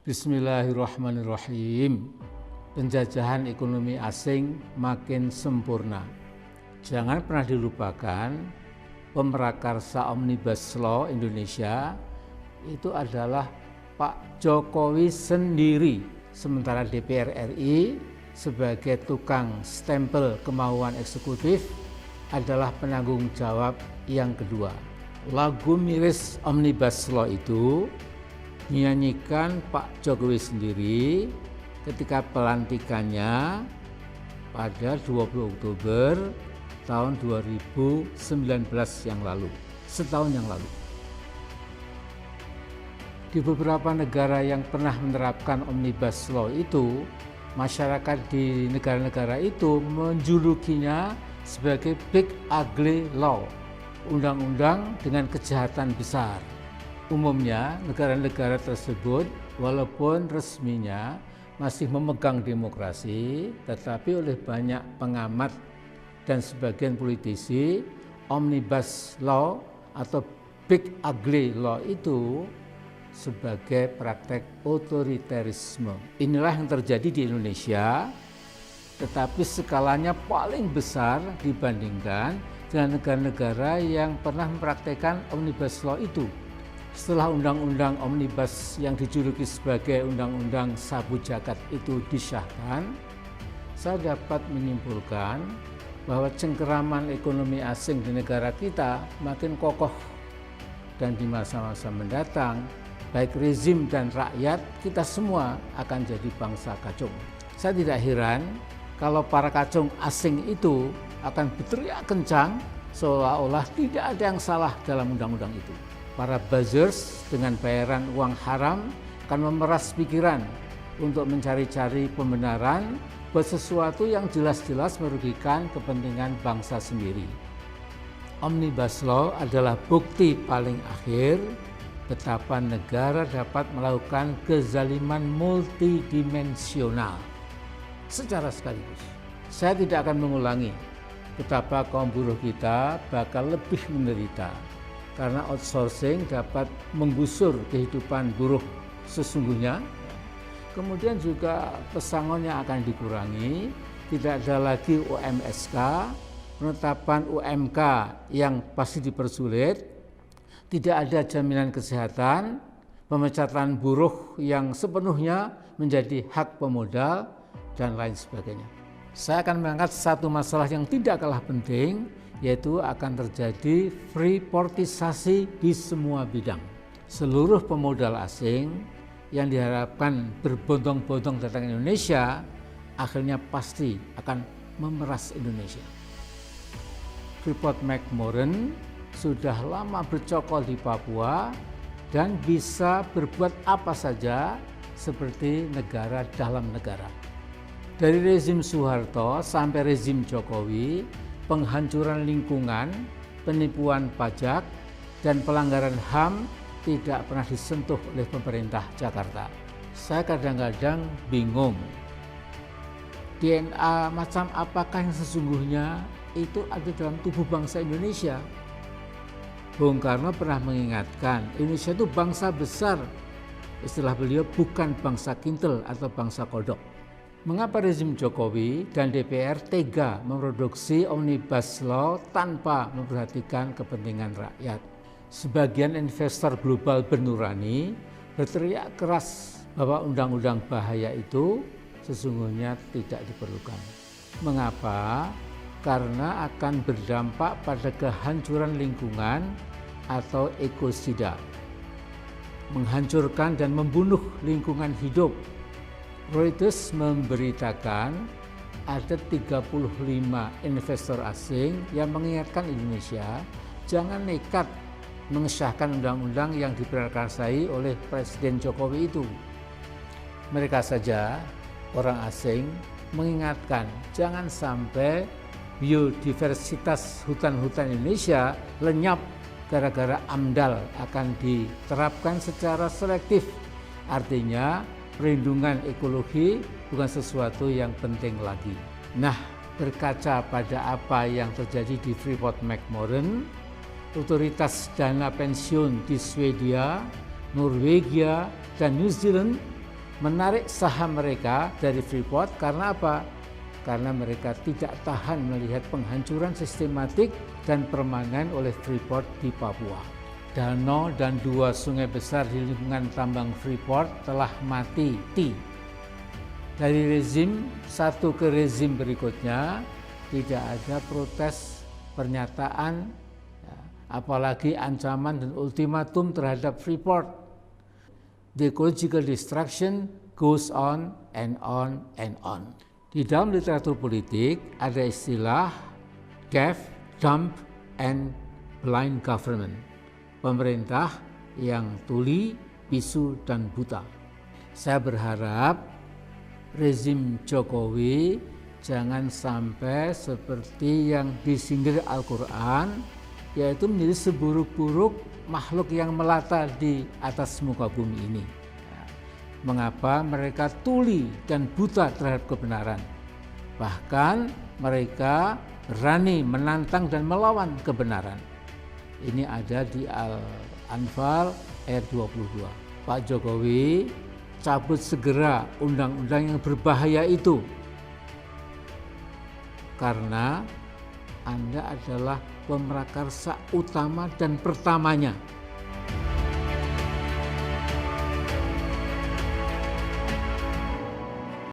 Bismillahirrahmanirrahim. Penjajahan ekonomi asing makin sempurna. Jangan pernah dilupakan, pemrakarsa Omnibus Law Indonesia itu adalah Pak Jokowi sendiri. Sementara DPR RI sebagai tukang stempel kemauan eksekutif adalah penanggung jawab yang kedua. Lagu miris Omnibus Law itu dinyanyikan Pak Jokowi sendiri ketika pelantikannya pada 20 Oktober tahun 2019 yang lalu, setahun yang lalu. Di beberapa negara yang pernah menerapkan Omnibus Law itu, masyarakat di negara-negara itu menjulukinya sebagai Big Ugly Law, undang-undang dengan kejahatan besar. Umumnya negara-negara tersebut walaupun resminya masih memegang demokrasi, tetapi oleh banyak pengamat dan sebagian politisi, Omnibus Law atau Big Ugly Law itu sebagai praktek otoriterisme. Inilah yang terjadi di Indonesia, tetapi skalanya paling besar dibandingkan dengan negara-negara yang pernah mempraktekkan Omnibus Law itu. Setelah undang-undang Omnibus yang dijuluki sebagai undang-undang sabu jagat itu disahkan, saya dapat menyimpulkan bahwa cengkeraman ekonomi asing di negara kita makin kokoh, dan di masa-masa mendatang baik rezim dan rakyat kita semua akan jadi bangsa kacung. Saya tidak heran kalau para kacung asing itu akan berteriak kencang seolah-olah tidak ada yang salah dalam undang-undang itu. Para buzzers dengan bayaran uang haram akan memeras pikiran untuk mencari-cari pembenaran buat sesuatu yang jelas-jelas merugikan kepentingan bangsa sendiri. Omnibus Law adalah bukti paling akhir betapa negara dapat melakukan kezaliman multidimensional secara sekaligus. Saya tidak akan mengulangi betapa kaum buruh kita bakal lebih menderita karena outsourcing dapat menggusur kehidupan buruh sesungguhnya. Kemudian juga pesangonnya akan dikurangi, tidak ada lagi UMSK, penetapan UMK yang pasti dipersulit, tidak ada jaminan kesehatan, pemecatan buruh yang sepenuhnya menjadi hak pemodal, dan lain sebagainya. Saya akan mengangkat satu masalah yang tidak kalah penting, yaitu akan terjadi freeportisasi di semua bidang. Seluruh pemodal asing yang diharapkan berbondong-bondong datang ke Indonesia akhirnya pasti akan memeras Indonesia. Freeport-McMoRan sudah lama bercokol di Papua dan bisa berbuat apa saja seperti negara dalam negara. Dari rezim Soeharto sampai rezim Jokowi, penghancuran lingkungan, penipuan pajak, dan pelanggaran HAM tidak pernah disentuh oleh pemerintah Jakarta. Saya kadang-kadang bingung, DNA macam apakah yang sesungguhnya itu ada dalam tubuh bangsa Indonesia. Bung Karno pernah mengingatkan, Indonesia itu bangsa besar. Istilah beliau bukan bangsa kintel atau bangsa kodok. Mengapa rezim Jokowi dan DPR tega memproduksi Omnibus Law tanpa memperhatikan kepentingan rakyat? Sebagian investor global bernurani berteriak keras bahwa undang-undang bahaya itu sesungguhnya tidak diperlukan. Mengapa? Karena akan berdampak pada kehancuran lingkungan atau ekosida, menghancurkan dan membunuh lingkungan hidup. Reuters memberitakan ada 35 investor asing yang mengingatkan Indonesia jangan nekat mengesahkan undang-undang yang diprakarsai oleh Presiden Jokowi itu. Mereka saja, orang asing, mengingatkan jangan sampai biodiversitas hutan-hutan Indonesia lenyap gara-gara AMDAL akan diterapkan secara selektif. Artinya perlindungan ekologi bukan sesuatu yang penting lagi. Nah, berkaca pada apa yang terjadi di Freeport-McMoRan, otoritas dana pensiun di Swedia, Norwegia, dan New Zealand menarik saham mereka dari Freeport. Karena apa? Karena mereka tidak tahan melihat penghancuran sistematik dan permanen oleh Freeport di Papua. Danau dan 2 sungai besar di lingkungan tambang Freeport telah mati. Dari rezim satu ke rezim berikutnya tidak ada protes, pernyataan, apalagi ancaman dan ultimatum terhadap Freeport. The ecological destruction goes on and on and on. Di dalam literatur politik ada istilah deaf, dumb, and blind government. Pemerintah yang tuli, bisu, dan buta. Saya berharap rezim Jokowi jangan sampai seperti yang disindir Al-Quran, yaitu menjadi seburuk-buruk makhluk yang melata di atas muka bumi ini. Mengapa mereka tuli dan buta terhadap kebenaran? Bahkan mereka berani menantang dan melawan kebenaran. Ini ada di Al-Anfal ayat 22. Pak Jokowi, cabut segera undang-undang yang berbahaya itu. Karena Anda adalah pemrakarsa utama dan pertamanya